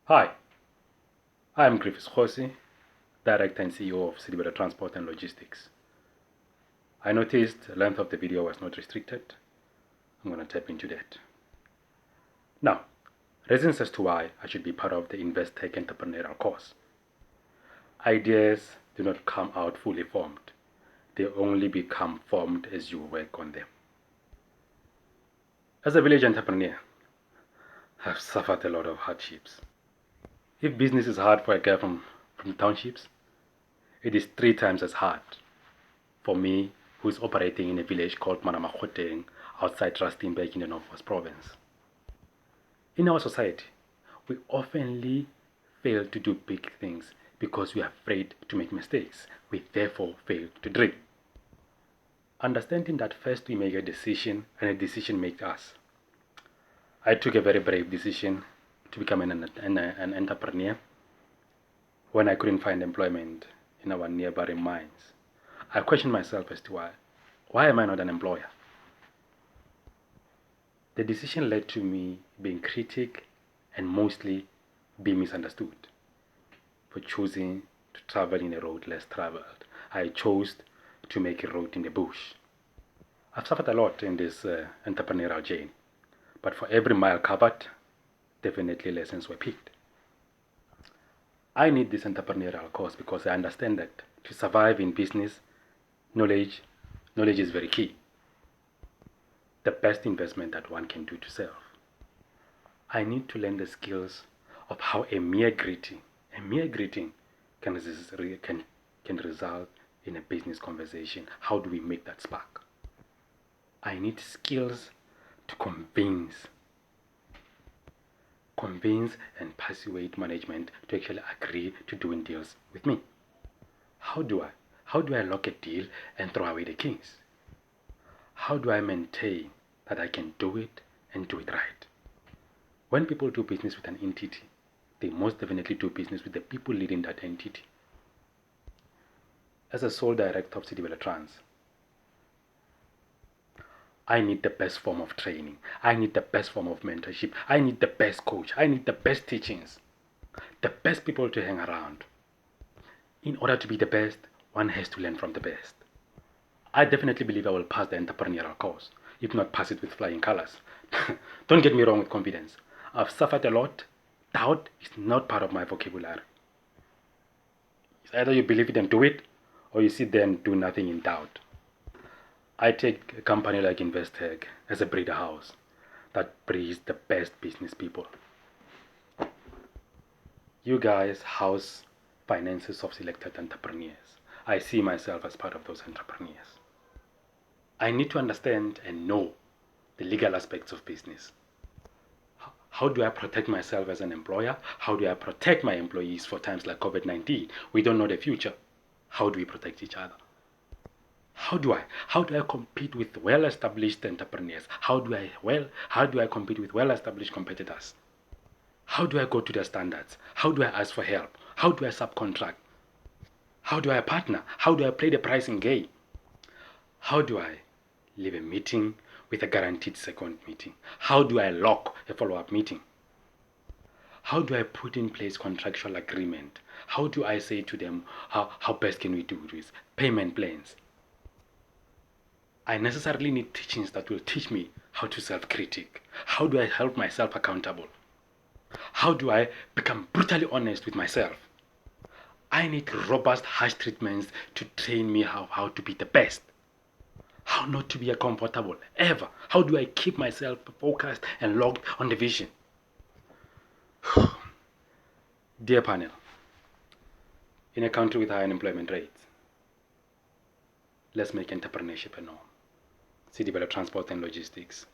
Hi, I'm Griffiths Khosi, Director and CEO of City Transport and Logistics. I noticed the length of the video was not restricted. I'm going to tap into that. Now, reasons as to why I should be part of the Investec entrepreneurial course. Ideas do not come out fully formed. They only become formed as you work on them. As a village entrepreneur, I've suffered a lot of hardships. If business is hard for a guy from townships, it is 3 times as hard for me, who is operating in a village called Manamakhoteng outside Rustenburg in the Northwest Province. In our society, we oftenly fail to do big things because we are afraid to make mistakes. We therefore fail to dream. Understanding that first we make a decision and a decision makes us. I took a very brave decision to become an entrepreneur when I couldn't find employment in our nearby mines. I questioned myself as to why am I not an employer? The decision led to me being critical and mostly being misunderstood for choosing to travel in a road less traveled. I chose to make a road in the bush. I've suffered a lot in this entrepreneurial journey, but for every mile covered, definitely lessons were picked. I need this entrepreneurial course because I understand that to survive in business, knowledge is very key. The best investment that one can do to self. I need to learn the skills of how a mere greeting can result in a business conversation. How do we make that spark? I need skills to convince and persuade management to actually agree to doing deals with me. How do I lock a deal and throw away the keys? How do I maintain that I can do it and do it right? When people do business with an entity, they most definitely do business with the people leading that entity. As a sole director of City Trans, I need the best form of training. I need the best form of mentorship. I need the best coach. I need the best teachings. The best people to hang around. In order to be the best, one has to learn from the best. I definitely believe I will pass the entrepreneurial course, if not pass it with flying colors. Don't get me wrong with confidence. I've suffered a lot. Doubt is not part of my vocabulary. It's either you believe it and do it, or you sit there and do nothing in doubt. I take a company like Investec as a breeder house that breeds the best business people. You guys house finances of selected entrepreneurs. I see myself as part of those entrepreneurs. I need to understand and know the legal aspects of business. How do I protect myself as an employer? How do I protect my employees for times like COVID-19? We don't know the future. How do we protect each other? How do I compete with well-established entrepreneurs? How do I compete with well-established competitors? How do I go to their standards? How do I ask for help? How do I subcontract? How do I partner? How do I play the pricing game? How do I leave a meeting with a guaranteed second meeting? How do I lock a follow-up meeting? How do I put in place contractual agreement? How do I say to them, how best can we do this? Payment plans. I necessarily need teachings that will teach me how to self-critique. How do I help myself accountable? How do I become brutally honest with myself? I need robust, harsh treatments to train me how to be the best. How not to be uncomfortable, ever. How do I keep myself focused and locked on the vision? Dear panel, in a country with high unemployment rates, let's make entrepreneurship a norm. City Transport and Logistics.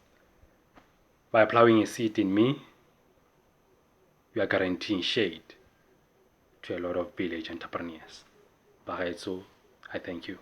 By plowing a seed in me, you are guaranteeing shade to a lot of village entrepreneurs. Bahaitso, I thank you.